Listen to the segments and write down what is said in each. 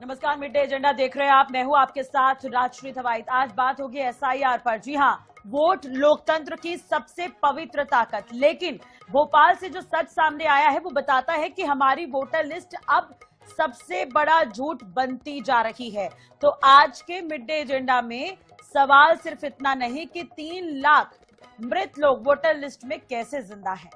नमस्कार, mid day agenda देख रहे हैं आप। मैं हूं आपके साथ राजश्री थवाइत। आज बात होगी एसआईआर पर। जी हां, वोट लोकतंत्र की सबसे पवित्र ताकत। लेकिन भोपाल से जो सच सामने आया है वो बताता है कि हमारी वोटर लिस्ट अब सबसे बड़ा झूठ बनती जा रही है। तो आज के मिड डे एजेंडा में सवाल सिर्फ इतना नहीं कि 3 लाख मृत लोग वोटर लिस्ट में कैसे जिंदा हैं।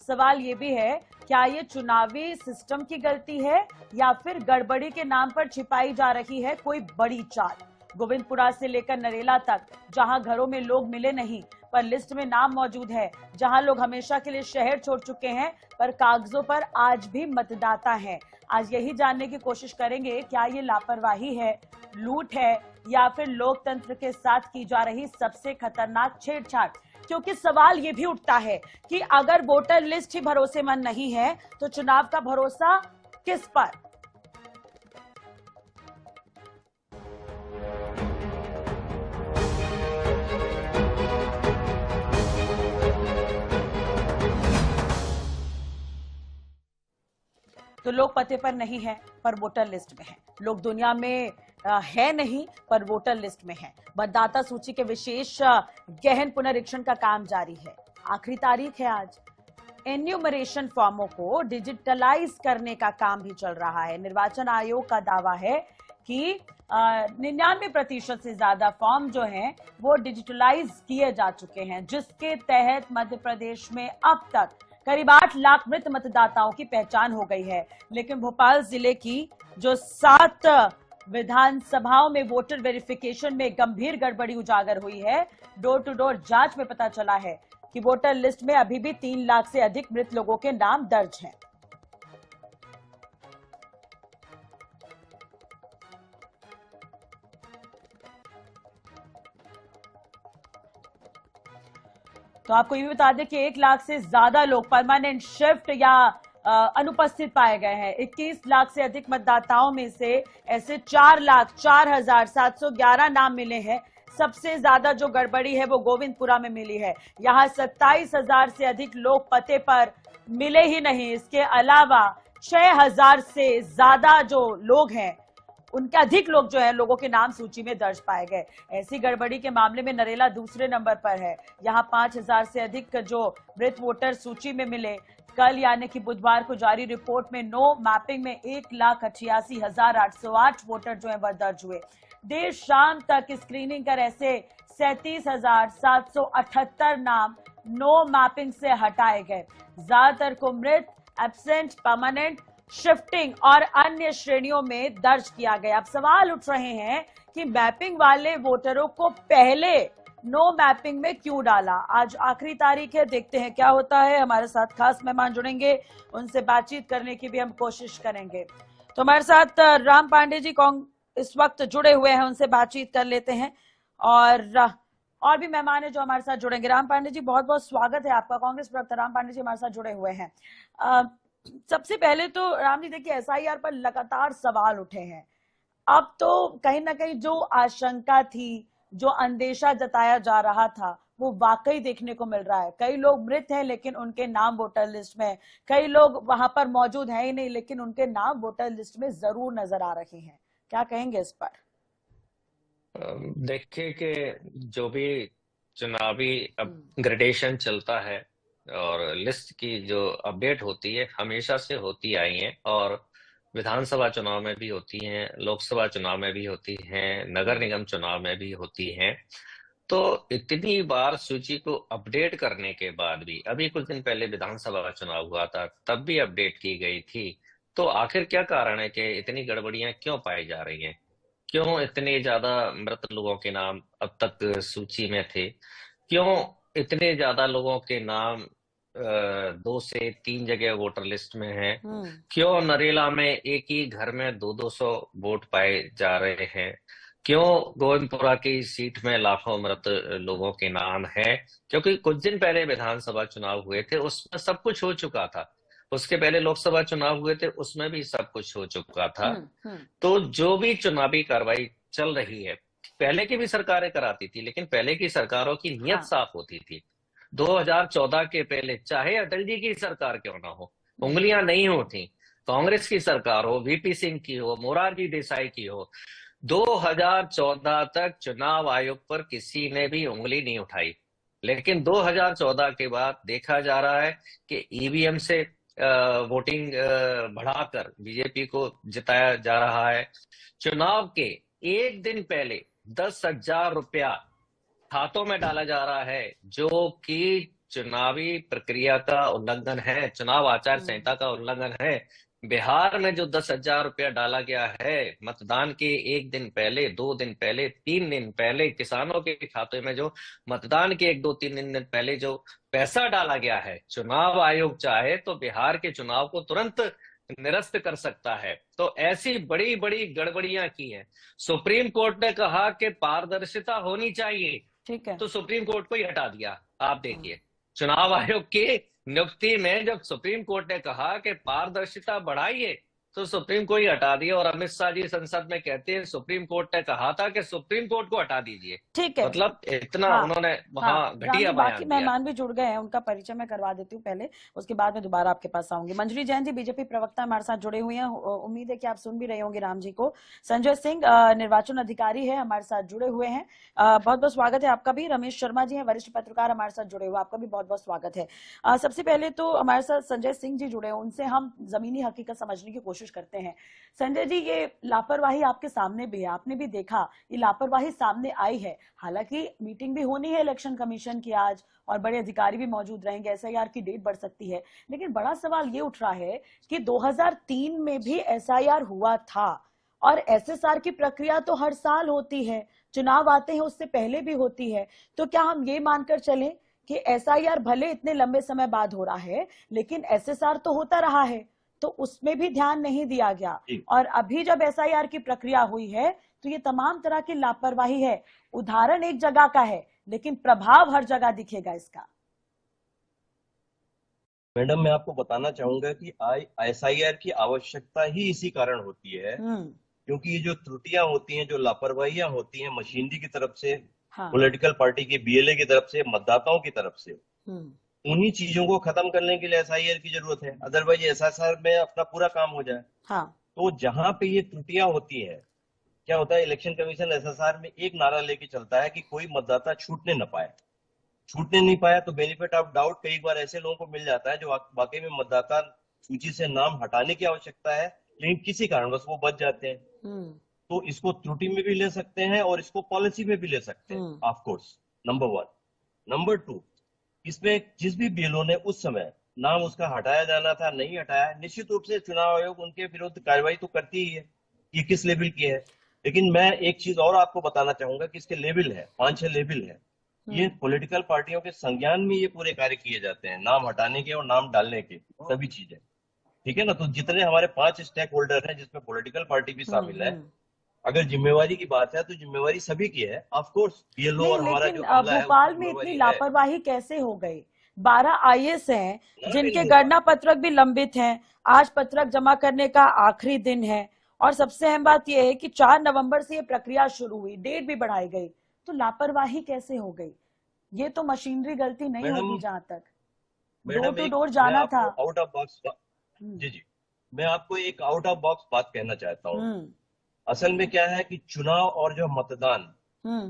सवाल ये भी है, क्या ये चुनावी सिस्टम की गलती है या फिर गड़बड़ी के नाम पर छिपाई जा रही है कोई बड़ी चाल। गोविंदपुरा से लेकर नरेला तक, जहां घरों में लोग मिले नहीं पर लिस्ट में नाम मौजूद है, जहां लोग हमेशा के लिए शहर छोड़ चुके हैं पर कागजों पर आज भी मतदाता हैं। आज यही जानने की कोशिश करेंगे, क्या ये लापरवाही है, लूट है या फिर लोकतंत्र के साथ की जा रही सबसे खतरनाक छेड़छाड़। क्योंकि सवाल ये भी उठता है कि अगर वोटर लिस्ट ही भरोसेमंद नहीं है तो चुनाव का भरोसा किस पर। तो लोग पते पर नहीं है पर वोटर लिस्ट में है। लोग दुनिया में है नहीं पर वोटर लिस्ट में है। मतदाता सूची के विशेष गहन पुनरीक्षण का काम जारी है। आखिरी तारीख है आज। एन्यूमरेशन फॉर्मों को डिजिटलाइज करने का काम भी चल रहा है। निर्वाचन आयोग का दावा है कि 99% से ज्यादा फॉर्म जो हैं वो डिजिटलाइज किए जा चुके हैं, जिसके तहत मध्य प्रदेश में अब तक करीब 8 लाख मृत मतदाताओं की पहचान हो गई है। लेकिन भोपाल जिले की जो 7 विधानसभाओं में वोटर वेरिफिकेशन में गंभीर गड़बड़ी उजागर हुई है। डोर टू डोर जांच में पता चला है कि वोटर लिस्ट में अभी भी 3 लाख से अधिक मृत लोगों के नाम दर्ज हैं। तो आपको ये भी बता दें कि 1 लाख से ज्यादा लोग परमानेंट शिफ्ट या अनुपस्थित पाए गए हैं। 21 लाख से अधिक मतदाताओं में से ऐसे 4,04,711 नाम मिले हैं। सबसे ज्यादा जो गड़बड़ी है वो गोविंदपुरा में मिली है। यहां 27,000 से अधिक लोग पते पर मिले ही नहीं। इसके अलावा 6,000 से ज्यादा जो लोग हैं, उनके अधिक लोग जो है लोगों के नाम सूची में दर्ज पाए गए। ऐसी गड़बड़ी के मामले में नरेला दूसरे नंबर पर है। यहां 5,000 से अधिक जो मृत वोटर सूची में मिले। कल यानी कि बुधवार को जारी रिपोर्ट में नो मैपिंग में 1,88,808 वोटर जो है वह दर्ज हुए। देर शाम तक स्क्रीनिंग कर ऐसे 37,778 नाम नो मैपिंग से हटाए गए। ज्यादातर को मृत, एब्सेंट, परमानेंट, शिफ्टिंग और अन्य श्रेणियों में दर्ज किया गया। अब सवाल उठ रहे हैं कि मैपिंग वाले वोटरों को पहले नो मैपिंग में क्यों डाला। आज आखिरी तारीख है, देखते हैं क्या होता है। हमारे साथ खास मेहमान जुड़ेंगे, उनसे बातचीत करने की भी हम कोशिश करेंगे। तो हमारे साथ राम पांडे जी इस वक्त जुड़े हुए हैं, उनसे बातचीत कर लेते हैं। और भी मेहमान है जो हमारे साथ जुड़ेंगे। राम पांडे जी, बहुत बहुत स्वागत है आपका। कांग्रेस प्रवक्ता राम पांडे जी हमारे साथ जुड़े हुए हैं। सबसे पहले तो राम जी देखिए, एसआईआर पर लगातार सवाल उठे हैं। अब तो कहीं ना कहीं जो आशंका थी, जो अंदेशा जताया जा रहा था, वो वाकई देखने को मिल रहा है। कई लोग मृत हैं लेकिन उनके नाम वोटर लिस्ट में, कई लोग वहां पर मौजूद हैं ही नहीं लेकिन उनके नाम वोटर लिस्ट में जरूर नजर आ रहे हैं। क्या कहेंगे इस पर? देखिए कि जो भी चुनावी ग्रेडेशन चलता है और लिस्ट की जो अपडेट होती है हमेशा से होती आई है, और विधानसभा चुनाव में भी होती हैं, लोकसभा चुनाव में भी होती हैं, नगर निगम चुनाव में भी होती हैं। तो इतनी बार सूची को अपडेट करने के बाद भी, अभी कुछ दिन पहले विधानसभा चुनाव हुआ था तब भी अपडेट की गई थी। तो आखिर क्या कारण है कि इतनी गड़बड़ियां क्यों पाई जा रही हैं? क्यों इतने ज्यादा मृत लोगों के नाम अब तक सूची में थे? क्यों इतने ज्यादा लोगों के नाम 2 से 3 जगह वोटर लिस्ट में हैं? क्यों नरेला में एक ही घर में 200 वोट पाए जा रहे हैं? क्यों गोविंदपुरा की सीट में लाखों मृत लोगों के नाम हैं? क्योंकि कुछ दिन पहले विधानसभा चुनाव हुए थे, उसमें सब कुछ हो चुका था। उसके पहले लोकसभा चुनाव हुए थे, उसमें भी सब कुछ हो चुका था। तो जो भी चुनावी कार्रवाई चल रही है, पहले की भी सरकारें कराती थी, लेकिन पहले की सरकारों की नीयत साफ होती थी। 2014 के पहले चाहे अटल जी की सरकार क्यों ना हो, उंगलियां नहीं होती। कांग्रेस की सरकार हो, वीपी सिंह की हो, मोरारजी देसाई की हो, 2014 तक चुनाव आयोग पर किसी ने भी उंगली नहीं उठाई। लेकिन 2014 के बाद देखा जा रहा है कि ईवीएम से वोटिंग बढ़ाकर बीजेपी को जिताया जा रहा है। चुनाव के एक दिन पहले 10,000 रुपया खातों में डाला जा रहा है, जो कि चुनावी प्रक्रिया का उल्लंघन है, चुनाव आचार संहिता का उल्लंघन है। बिहार में जो 10,000 रुपया डाला गया है मतदान के एक दिन पहले, 2 दिन पहले, 3 दिन पहले, किसानों के खाते में जो मतदान के 1, 2, 3 दिन पहले जो पैसा डाला गया है, चुनाव आयोग चाहे तो बिहार के चुनाव को तुरंत निरस्त कर सकता है। तो ऐसी बड़ी बड़ी गड़बड़ियां की हैं। सुप्रीम कोर्ट ने कहा कि पारदर्शिता होनी चाहिए, ठीक है, तो सुप्रीम कोर्ट को ही हटा दिया। आप देखिए, चुनाव आयोग की नियुक्ति में जब सुप्रीम कोर्ट ने कहा कि पारदर्शिता बढ़ाइए, तो सुप्रीम को ही हटा दिया। और अमित शाह जी संसद में कहते हैं सुप्रीम कोर्ट ने कहा था कि सुप्रीम कोर्ट को हटा दीजिए। ठीक है। मतलब इतना हाँ, उन्होंने वहां हाँ, घटिया बाकी बयान दिया। मेहमान भी जुड़ गए हैं, उनका परिचय मैं करवा देती हूँ पहले, उसके बाद में दोबारा आपके पास आऊंगी। मंजरी जैन जी बीजेपी प्रवक्ता हमारे साथ जुड़े हुए हैं, उम्मीद है कि आप सुन भी रहे होंगे राम जी को। संजय सिंह निर्वाचन अधिकारी है, हमारे साथ जुड़े हुए हैं, बहुत बहुत स्वागत है आपका भी। रमेश शर्मा जी हैं, वरिष्ठ पत्रकार, हमारे साथ जुड़े हुए, आपका भी बहुत बहुत स्वागत है। सबसे पहले तो हमारे साथ संजय सिंह जी जुड़े हैं, उनसे हम जमीनी हकीकत समझने की कोशिश करते हैं। संजय जी, ये लापरवाही आपके सामने भी है, आपने भी देखा ये लापरवाही सामने आई है। हालांकि मीटिंग भी होनी है इलेक्शन कमीशन की आज, और बड़े अधिकारी भी मौजूद रहेंगे, एसआईआर की डेट बढ़ सकती है, लेकिन बड़ा सवाल ये उठ रहा है कि 2003 में भी एसआईआर हुआ था, और एसएसआर की प्रक्रिया तो हर साल होती है, चुनाव आते हैं उससे पहले भी होती है। तो क्या हम ये मानकर चलें कि एसआईआर भले इतने लंबे समय बाद हो रहा है, लेकिन एसएसआर तो होता रहा है, तो उसमें भी ध्यान नहीं दिया गया, और अभी जब एसआईआर की प्रक्रिया हुई है तो ये तमाम तरह की लापरवाही है। उदाहरण एक जगह का है, लेकिन प्रभाव हर जगह दिखेगा इसका। मैडम, मैं आपको बताना चाहूंगा कि एसआईआर की आवश्यकता ही इसी कारण होती है, क्योंकि ये जो त्रुटियां होती हैं, जो लापरवाहियां होती हैं मशीनरी की तरफ से, पॉलिटिकल पार्टी की, बीएलए की तरफ से, मतदाताओं की तरफ से, उन्हीं चीजों को खत्म करने के लिए एसआईआर की जरूरत है। अदरवाइज एसआईआर में अपना पूरा काम हो जाए। तो जहां पे ये त्रुटियां होती है, क्या होता है, इलेक्शन कमीशन एसएसआर में एक नारा लेके चलता है कि कोई मतदाता छूटने न पाए। छूटने नहीं पाया तो बेनिफिट ऑफ डाउट कई बार ऐसे लोगों को मिल जाता है जो वाकई में मतदाता सूची से नाम हटाने की आवश्यकता है, लेकिन किसी कारणवश वो बच जाते हैं। तो इसको त्रुटि में भी ले सकते हैं और इसको पॉलिसी में भी ले सकते हैं, ऑफ कोर्स, नंबर 1। नंबर 2, इसमें जिस भी बीएलओ ने उस समय नाम उसका हटाया जाना था, नहीं हटाया, निश्चित रूप से चुनाव आयोग उनके विरुद्ध कार्रवाई तो करती ही है, ये किस लेवल की है। लेकिन मैं एक चीज और आपको बताना चाहूंगा कि इसके लेवल है, 5-6 लेवल है। ये पॉलिटिकल पार्टियों के संज्ञान में ये पूरे कार्य किए जाते हैं, नाम हटाने के और नाम डालने के, सभी चीजें, ठीक है ना। तो जितने हमारे 5 स्टेक होल्डर हैं, जिसमें पॉलिटिकल पार्टी भी शामिल है, अगर जिम्मेवारी की बात है तो जिम्मेवारी सभी की है, ऑफ कोर्स। बीएलओ और हमारा जो अमला है, भोपाल में इतनी लापरवाही कैसे हो गई? 12 आईएएस हैं जिनके गणना पत्रक भी लंबित हैं, आज पत्रक जमा करने का आखिरी दिन है, और सबसे अहम बात यह है कि 4 नवंबर से ये प्रक्रिया शुरू हुई, डेट भी बढ़ाई गई, तो लापरवाही कैसे हो गई? ये तो मशीनरी गलती नहीं होगी, जहां तक डोर टू डोर जाना था। आउट ऑफ बॉक्स, जी, मैं आपको एक आउट ऑफ बॉक्स बात कहना चाहता हूँ। असल में क्या है कि चुनाव और जो मतदान,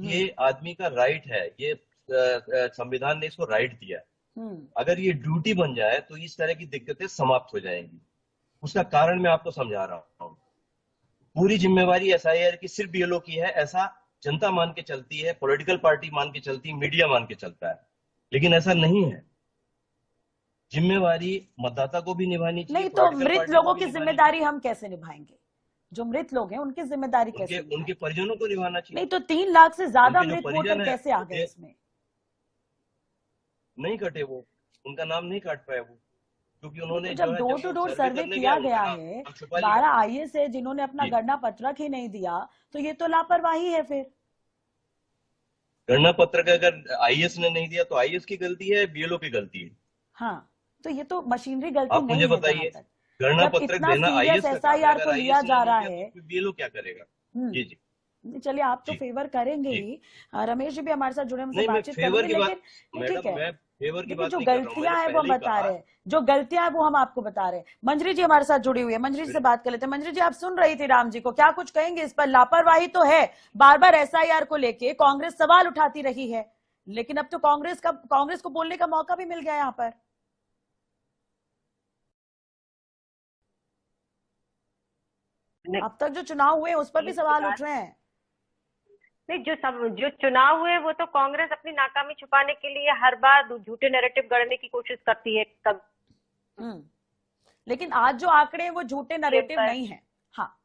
ये आदमी का राइट है, ये संविधान ने इसको राइट दिया। अगर ये ड्यूटी बन जाए तो इस तरह की दिक्कतें समाप्त हो जाएंगी। उसका कारण मैं आपको समझा रहा हूँ। पूरी जिम्मेवारी एसआईआर की सिर्फ बीएलओ की है, ऐसा जनता मान के चलती है, पॉलिटिकल पार्टी मान के चलती है, मीडिया मान के चलता है, लेकिन ऐसा नहीं है। जिम्मेवारी मतदाता को भी निभानी चाहिए। नहीं तो मृत लोगों की जिम्मेदारी हम कैसे निभाएंगे? जो मृत लोग हैं उनकी जिम्मेदारी कैसे? उनके परिजनों को निभाना चाहिए। नहीं तो 3 लाख से ज्यादा मृत वोटर कैसे आ गए इसमें? नहीं कटे वो, उनका नाम नहीं काट पाए वो, क्योंकि उन्होंने जब डोर टू डोर सर्वे किया गया है, 12 आईएएस है जिन्होंने अपना गणना पत्रक ही नहीं दिया, तो ये तो लापरवाही है। फिर गणना पत्रक अगर आईएएस ने नहीं दिया तो आईएएस की गलती है, बीएलओ की गलती है। हाँ, तो ये तो मशीनरी गलती आप नहीं मुझे बताइए, गणना पत्रक देना आईएएस एसआईआर को लिया जा रहा है, बीएलओ क्या करेगा? जी जी, चलिए आप तो फेवर करेंगे ही, रमेश जी भी हमारे साथ जुड़े, हमसे बातचीत करेंगे, लेकिन ठीक है, फेवर की देखिए बात जो नहीं कर रहा हूं, गलतियां मैंने हैं वो हम पहले ही बता कहा। रहे हैं, जो गलतियां हैं वो हम आपको बता रहे हैं। मंजरी जी हमारे साथ जुड़ी हुई है, मंजरी जी से बात कर लेते हैं। मंजरी जी, आप सुन रही थी राम जी को, क्या कुछ कहेंगे इस पर? लापरवाही तो है, बार बार एसआईआर को लेके कांग्रेस सवाल उठाती रही है, लेकिन अब तो कांग्रेस को बोलने का मौका भी मिल गया यहाँ पर। अब तक जो चुनाव हुए उस पर भी सवाल उठ रहे हैं। नहीं, जो चुनाव हुए वो तो कांग्रेस अपनी नाकामी छुपाने के लिए हर बार झूठे नैरेटिव गढ़ने की कोशिश करती है। लेकिन आज जो आंकड़े हैं वो झूठे नैरेटिव नहीं है। हाँ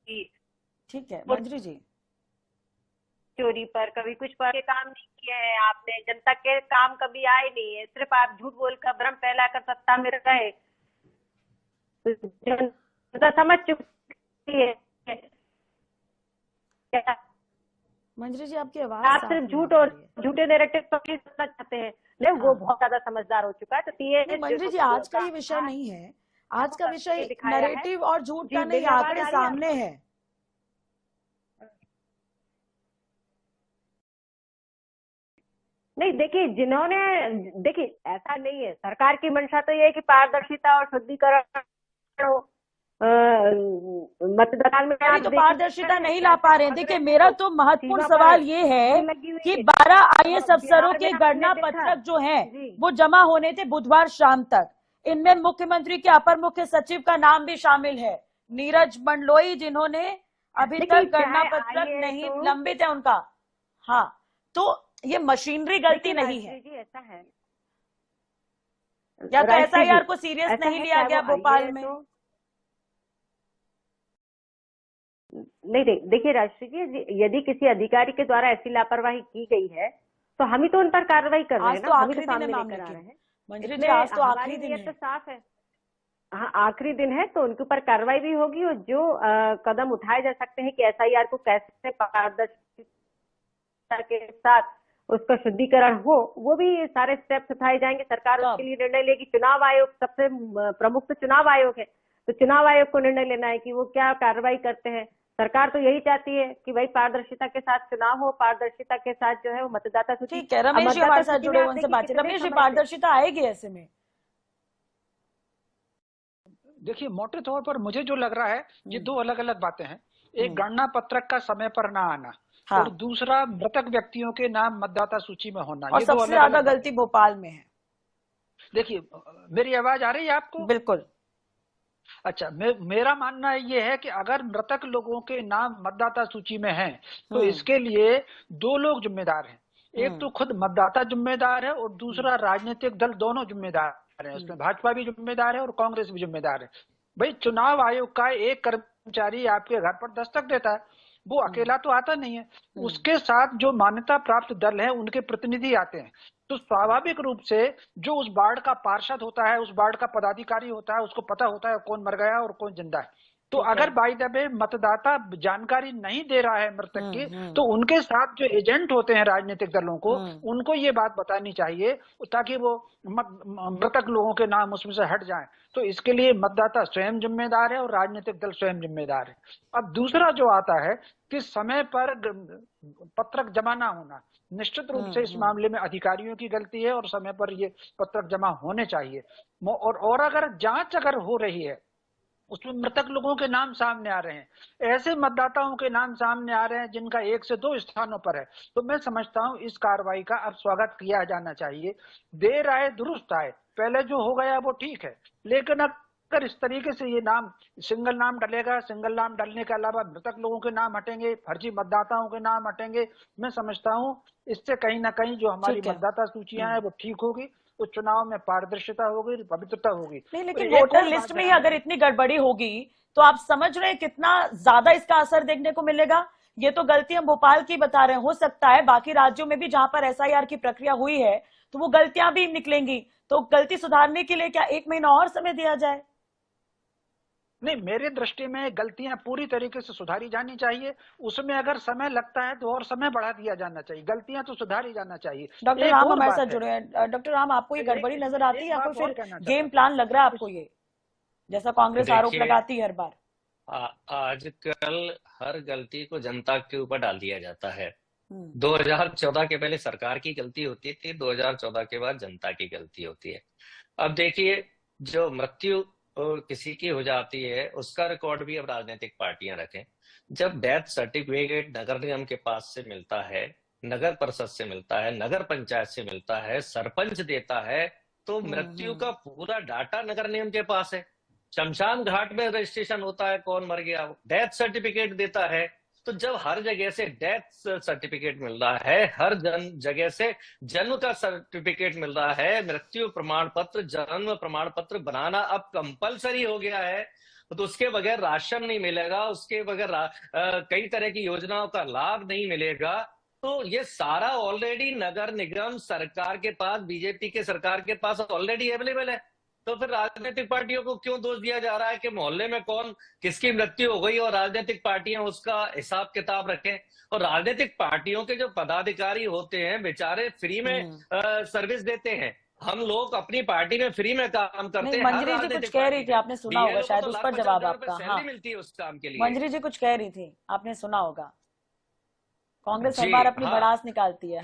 ठीक है मंजरी जी। चोरी पर कभी कुछ पर के काम नहीं किए हैं आपने, जनता के काम कभी आए नहीं है, सिर्फ आप झूठ बोलकर भ्रम फैलाकर सत्ता में रहे। जनता समझ चुकी है। मंजरी जी आपकी आवाज आप सिर्फ झूठ और झूठे नैरेटिव पर करना चाहते हैं। नहीं, वो बहुत ज्यादा समझदार हो चुका है। तो मंजरी जी आज का ये विषय नहीं है, आज का विषय नैरेटिव और झूठ का नहीं, आंकड़े सामने है। नहीं देखिए ऐसा नहीं है, सरकार की मंशा तो ये है कि पारदर्शिता और शुद्धिकरण हो। मतदान में तो पारदर्शिता नहीं ला पा रहे हैं। देखिए मेरा तो महत्वपूर्ण सवाल ये है कि 12 आईएएस अफसरों के गणना पत्रक जो हैं वो जमा होने थे बुधवार शाम तक। इनमें मुख्यमंत्री के अपर मुख्य सचिव का नाम भी शामिल है, नीरज मंडलोई, जिन्होंने अभी तक गणना पत्रक नहीं लंबित है उनका। हाँ, तो ये मशीनरी गलती नहीं है, ऐसा है या तो एसआईआर को सीरियस नहीं लिया गया भोपाल में। नहीं देखिए राष्ट्रीय जी, यदि किसी अधिकारी के द्वारा ऐसी लापरवाही की गई है तो हम ही तो उन पर कार्रवाई कर रहे हैं ना, हम ही तो सामने लेकर आ रहे हैं। मंजरी जी आज तो आखिरी दिन है। तो साफ है, हाँ आखिरी दिन है, तो उनके ऊपर कार्रवाई भी होगी और जो कदम उठाए जा सकते हैं कि एसआईआर को कैसे पारदर्शिता के साथ उसका शुद्धिकरण हो, वो भी सारे स्टेप्स उठाए जाएंगे। सरकार उसके लिए निर्णय लेगी। चुनाव आयोग सबसे प्रमुख तो चुनाव आयोग है, तो चुनाव आयोग को निर्णय लेना है कि वो क्या कार्रवाई करते हैं। सरकार तो यही चाहती है कि भाई पारदर्शिता के साथ चुनाव हो, पारदर्शिता के साथ जो है वो मतदाता सूची। ठीक है, रमेश जी हमारे साथ जुड़े, उनसे बातचीत। रमेश जी, पारदर्शिता आएगी ऐसे में? देखिए मोटे तौर पर मुझे जो लग रहा है ये दो अलग अलग बातें हैं। एक गणना पत्रक का समय पर ना आना, हाँ। और दूसरा मृतक व्यक्तियों के नाम मतदाता सूची में होना। और सबसे ज्यादा गलती भोपाल में है। देखिए मेरी आवाज आ रही है आपको? बिल्कुल। अच्छा, मेरा मानना ये है कि अगर मृतक लोगों के नाम मतदाता सूची में हैं तो इसके लिए दो लोग जिम्मेदार हैं। एक तो खुद मतदाता जिम्मेदार है और दूसरा राजनीतिक दल, दोनों जिम्मेदार हैं। उसमें भाजपा भी जिम्मेदार है और कांग्रेस भी जिम्मेदार है। भाई चुनाव आयोग का एक कर्मचारी आपके घर पर दस्तक देता है, वो अकेला तो आता नहीं है, उसके साथ जो मान्यता प्राप्त दल है उनके प्रतिनिधि आते हैं। तो स्वाभाविक रूप से जो उस वार्ड का पार्षद होता है, उस वार्ड का पदाधिकारी होता है, उसको पता होता है कौन मर गया और कौन जिंदा है। तो अगर बाय द वे मतदाता जानकारी नहीं दे रहा है मृतक की, तो उनके साथ जो एजेंट होते हैं राजनीतिक दलों को, उनको ये बात बतानी चाहिए ताकि वो मृतक लोगों के नाम उसमें से हट जाएं। तो इसके लिए मतदाता स्वयं जिम्मेदार है और राजनीतिक दल स्वयं जिम्मेदार है। अब दूसरा जो आता है कि समय पर पत्रक जमा ना होना, निश्चित रूप से इस मामले में अधिकारियों की गलती है और समय पर ये पत्रक जमा होने चाहिए। और अगर जांच हो रही है उसमें मृतक लोगों के नाम सामने आ रहे हैं, ऐसे मतदाताओं के नाम सामने आ रहे हैं जिनका 1 से 2 स्थानों पर है, तो मैं समझता हूं इस कार्रवाई का अब स्वागत किया जाना चाहिए। देर आए दुरुस्त आए, पहले जो हो गया वो ठीक है, लेकिन अगर इस तरीके से ये नाम सिंगल नाम डलेगा, सिंगल नाम डलने के अलावा मृतक लोगों के नाम हटेंगे, फर्जी मतदाताओं के नाम हटेंगे, मैं समझता हूं इससे कहीं ना कहीं जो हमारी मतदाता सूचियां हैं वो ठीक होगी, उस चुनाव में पारदर्शिता होगी, पवित्रता होगी। नहीं, लेकिन वोटर लिस्ट में ही अगर इतनी गड़बड़ी होगी तो आप समझ रहे हैं कितना ज्यादा इसका असर देखने को मिलेगा। ये तो गलती हम भोपाल की बता रहे हैं, हो सकता है बाकी राज्यों में भी जहां पर एसआईआर की प्रक्रिया हुई है तो वो गलतियां भी निकलेंगी। तो गलती सुधारने के लिए क्या 1 महीना और समय दिया जाए? नहीं, मेरी दृष्टि में गलतियां पूरी तरीके से सुधारी जानी चाहिए। उसमें अगर समय लगता है तो और समय बढ़ा दिया जाना चाहिए, गलतियां तो सुधारी जाना चाहिए। डॉक्टर राम हमारे साथ जुड़े हैं। डॉक्टर राम, आपको ये गड़बड़ी नजर आती है या कोई फिर गेम प्लान लग रहा है आपको, ये जैसा कांग्रेस आरोप लगाती है हर बार? आजकल हर गलती को जनता के ऊपर डाल दिया जाता है। 2014 के पहले सरकार की गलती होती थी, 2014 के बाद जनता की गलती होती है। अब देखिए, जो मृत्यु किसी की हो जाती है उसका रिकॉर्ड भी अब राजनीतिक पार्टियां रखें। जब डेथ सर्टिफिकेट नगर निगम के पास से मिलता है, नगर परिषद से मिलता है, नगर पंचायत से मिलता है, सरपंच देता है, तो मृत्यु का पूरा डाटा नगर निगम के पास है। शमशान घाट में रजिस्ट्रेशन होता है कौन मर गया, डेथ सर्टिफिकेट देता है। तो जब हर जगह से डेथ सर्टिफिकेट मिल रहा है, हर जगह से जन्म का सर्टिफिकेट मिल रहा है, मृत्यु प्रमाण पत्र, जन्म प्रमाण पत्र बनाना अब कंपलसरी हो गया है, तो उसके बगैर राशन नहीं मिलेगा, उसके बगैर कई तरह की योजनाओं का लाभ नहीं मिलेगा। तो ये सारा ऑलरेडी नगर निगम सरकार के पास, बीजेपी के सरकार के पास ऑलरेडी अवेलेबल है। तो फिर राजनीतिक पार्टियों को क्यों दोष दिया जा रहा है कि मोहल्ले में कौन किसकी मृत्यु हो गई और राजनीतिक पार्टियां उसका हिसाब किताब रखें? और राजनीतिक पार्टियों के जो पदाधिकारी होते हैं बेचारे फ्री में सर्विस देते हैं। हम लोग अपनी पार्टी में फ्री में काम करते हैं। मंजरी जी कुछ कह रही थी, आपने सुना होगा शायद, उस पर जवाब आपका। हाँ, मिलती है उस काम के लिए। मंजरी जी कुछ कह रही थी, आपने सुना होगा। कांग्रेस हर बार अपनी भड़ास निकालती है।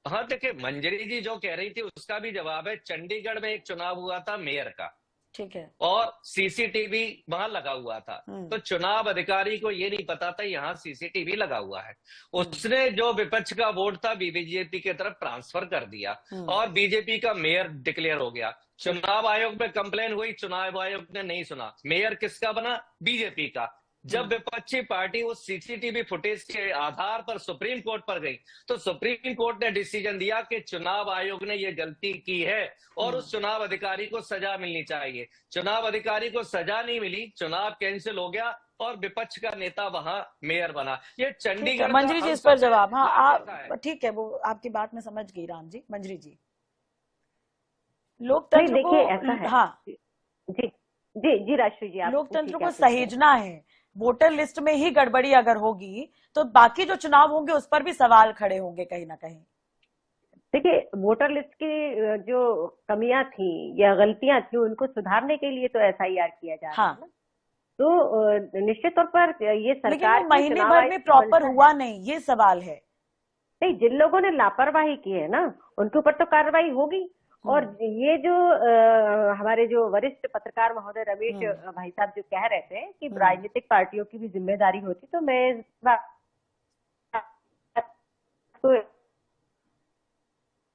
हाँ, देखिए, मंजरी जी जो कह रही थी उसका भी जवाब है। चंडीगढ़ में एक चुनाव हुआ था मेयर का, ठीक है, और सीसीटीवी वहां लगा हुआ था। तो चुनाव अधिकारी को ये नहीं पता था यहाँ सीसीटीवी लगा हुआ है। उसने जो विपक्ष का वोट था बीजेपी की तरफ ट्रांसफर कर दिया और बीजेपी का मेयर डिक्लेयर हो गया। चुनाव आयोग में कंप्लेन हुई, चुनाव आयोग ने नहीं सुना। मेयर किसका बना? बीजेपी का। जब विपक्षी पार्टी उस सीसीटीवी फुटेज के आधार पर सुप्रीम कोर्ट पर गई, तो सुप्रीम कोर्ट ने डिसीजन दिया कि चुनाव आयोग ने ये गलती की है और उस चुनाव अधिकारी को सजा मिलनी चाहिए। चुनाव अधिकारी को सजा नहीं मिली, चुनाव कैंसिल हो गया और विपक्ष का नेता वहां मेयर बना। ये चंडीगढ़। मंजरी जी इस पर जवाब। हाँ, आप ठीक है, वो आपकी बात में समझ गई राम जी। मंजरी जी, लोकतंत्र को, ऐसा है। हाँ जी जी जी राष्ट्री जी, लोकतंत्र को सहेजना है। वोटर लिस्ट में ही गड़बड़ी अगर होगी तो बाकी जो चुनाव होंगे उस पर भी सवाल खड़े होंगे कहीं ना कहीं। देखिए, वोटर लिस्ट की जो कमियां थी या गलतियां थी उनको सुधारने के लिए तो एसआईआर किया जा रहा है ना। तो निश्चित तौर पर ये सरकार, लेकिन महीने भर में प्रॉपर हुआ नहीं, ये सवाल है। नहीं, जिन लोगों ने लापरवाही की है ना उनके ऊपर तो कार्रवाई होगी। और ये जो हमारे जो वरिष्ठ पत्रकार महोदय रमेश भाई साहब जो कह रहे थे कि राजनीतिक पार्टियों की भी जिम्मेदारी होती, तो मैं तो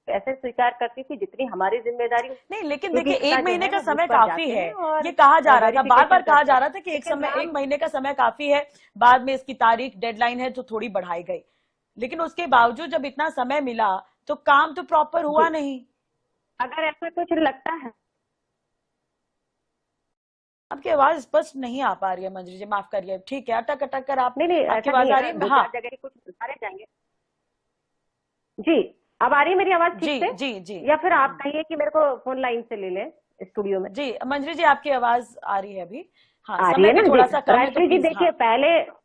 ऐसे स्वीकार करती थी जितनी हमारी जिम्मेदारी नहीं। लेकिन देखिए, एक महीने का समय काफी है, ये कहा जा रहा था, बार बार कहा जा रहा था कि एक महीने का समय काफी है। बाद में इसकी तारीख, डेडलाइन है जो थोड़ी बढ़ाई गई, लेकिन उसके बावजूद जब इतना समय मिला तो काम तो प्रॉपर हुआ नहीं। अगर ऐसा कुछ लगता है, आपकी आवाज स्पष्ट नहीं आ पा रही है मंजरी जी, माफ करिए। ठीक है, अटक अटक कर आप, नहीं आपकी आवाज आ रही है? हाँ, जगह कुछ सुधारे जाएंगे। जी, अब आ रही है मेरी आवाज ठीक से? जी जी। या फिर आप कहिए कि मेरे को फोन लाइन से ले लें स्टूडियो में। जी मंजरी जी, आपकी आवाज आ रही है अभी? हाँ, आ रही है ना। थोड़ा सा कम है। राष्ट्रीय जी देखिए,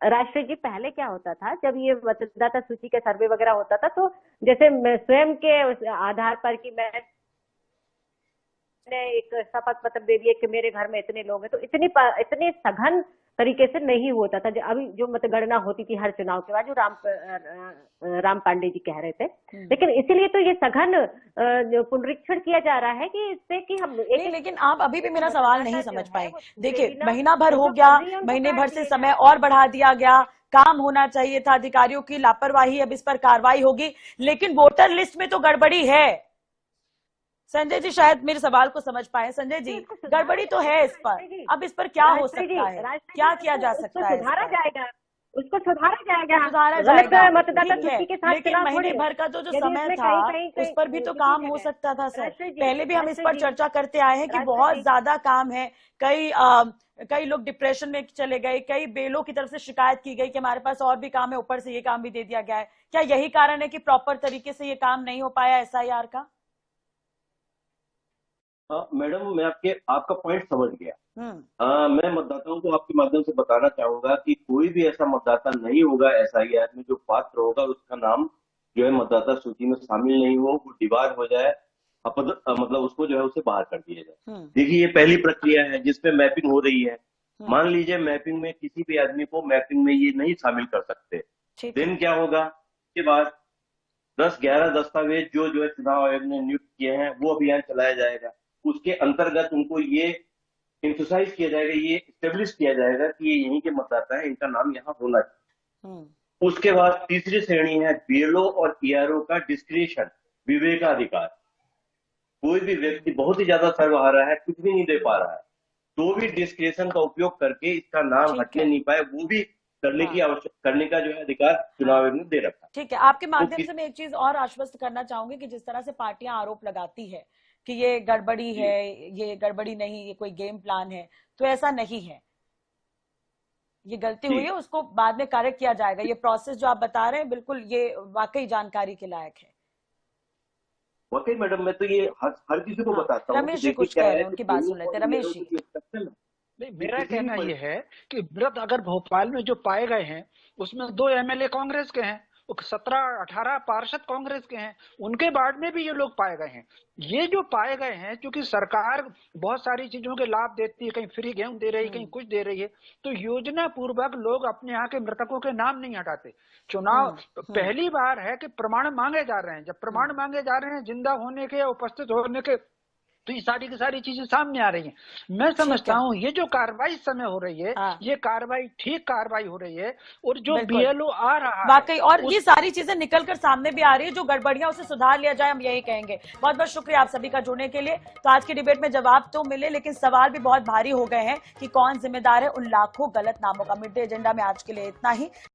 राष्ट्रीय जी पहले क्या होता था, जब ये मतदाता सूची के सर्वे वगैरह होता था, तो जैसे स्वयं के आधार पर कि मैंने एक शपथ पत्र दे दिए कि मेरे घर में इतने लोग हैं, तो इतने सघन तरीके से नहीं होता था। अभी जो मतगणना होती थी हर चुनाव के बाद, जो राम पांडे जी कह रहे थे, लेकिन इसीलिए तो ये सघन पुनरीक्षण किया जा रहा है कि इससे कि हम लेकिन आप अभी भी मेरा सवाल नहीं समझ पाए। देखिए, महीना भर हो गया, महीने भर से समय और बढ़ा दिया गया, काम होना चाहिए था, अधिकारियों की लापरवाही, अब इस पर कार्रवाई होगी, लेकिन वोटर लिस्ट में तो गड़बड़ी है। संजय जी शायद मेरे सवाल को समझ पाए। संजय जी, गड़बड़ी तो है इस पर, अब इस पर क्या हो सकता है, क्या किया जा सकता है? सुधारा जाएगा, उसको सुधारा जाएगा। मतदाता सूची के साथ, लेकिन महीने भर का तो जो समय था उस पर भी तो काम हो सकता था सर। पहले भी हम इस पर चर्चा करते आए हैं कि बहुत ज्यादा काम है। कई लोग डिप्रेशन में चले गए, कई बेलों की तरफ से शिकायत की गई कि हमारे पास और भी काम है, ऊपर से ये काम भी दे दिया गया है। क्या यही कारण है कि प्रॉपर तरीके से ये काम नहीं हो पाया एसआईआर का? मैडम, मैं आपका पॉइंट समझ गया। मैं मतदाताओं को आपके माध्यम से बताना चाहूंगा कि कोई भी ऐसा मतदाता नहीं होगा एसआईआर में जो पात्र होगा, उसका नाम जो है मतदाता सूची में शामिल नहीं हो, वो डिबार हो जाए, मतलब उसको जो है उसे बाहर कर दिया जाए। देखिए, ये पहली प्रक्रिया है जिसपे मैपिंग हो रही है। मान लीजिए मैपिंग में किसी भी आदमी को मैपिंग में ये नहीं शामिल कर सकते, दिन क्या होगा? उसके बाद 10-11 दस्तावेज जो है चुनाव आयोग ने नियुक्त किए हैं, वो अभियान चलाया जाएगा। उसके अंतर्गत उनको ये एम्फसाइज किया जाएगा, ये स्टेब्लिश किया जाएगा कि ये यहीं के मतदाता है, इनका नाम यहाँ होना चाहिए। उसके बाद तीसरी श्रेणी है बीएलओ और ईआरओ का डिस्क्रिशन, विवेकाधिकार। कोई भी व्यक्ति बहुत ही ज्यादा सर्वहारा है, कुछ भी नहीं दे पा रहा है, तो भी डिस्क्रिशन का उपयोग करके इसका नाम हटने नहीं पाए, वो भी करने की करने का जो है अधिकार चुनाव आयोग ने दे रखा। ठीक है, आपके माध्यम से मैं एक चीज और आश्वस्त करना चाहूंगी कि जिस तरह से पार्टियां आरोप लगाती है कि ये गड़बड़ी है, ये गड़बड़ी नहीं, ये कोई गेम प्लान है, तो ऐसा नहीं है। ये गलती हुई है, उसको बाद में करेक्ट किया जाएगा। ये प्रोसेस जो आप बता रहे हैं बिल्कुल ये वाकई जानकारी के लायक है। वाकई मैडम, मैं तो ये हर किसी को बताता हूँ। रमेश जी कुछ कह रहे हैं, उनकी बात सुन लेते हैं। रमेश जी, नहीं, मेरा कहना ये है कि मृत अगर भोपाल में जो पाए गए हैं उसमें 2 एमएलए कांग्रेस के हैं, 17-18 पार्षद कांग्रेस के हैं, उनके वार्ड में भी ये लोग पाए गए हैं। ये जो पाए गए हैं, क्योंकि सरकार बहुत सारी चीजों के लाभ देती है, कहीं फ्री गेहूं दे रही है, कहीं कुछ दे रही है, तो योजना पूर्वक लोग अपने यहाँ के मृतकों के नाम नहीं हटाते। चुनाव पहली बार है कि प्रमाण मांगे जा रहे हैं। जब प्रमाण मांगे जा रहे हैं जिंदा होने के या उपस्थित होने के, तो ये सारी की सारी चीजें सामने आ रही हैं। मैं समझता हूँ ये जो कार्रवाई इस समय हो रही है, ये कार्रवाई ठीक कार्रवाई हो रही है, और जो बीएलओ आ रहा है वाकई, और ये सारी चीजें निकल कर सामने भी आ रही है, जो गड़बड़ियां उसे सुधार लिया जाए, हम यही कहेंगे। बहुत बहुत शुक्रिया आप सभी का जुड़ने के लिए। तो आज की डिबेट में जवाब तो मिले, लेकिन सवाल भी बहुत भारी हो गए हैं कि कौन जिम्मेदार है उन लाखों गलत नामों का। मिड डे एजेंडा में आज के लिए इतना ही।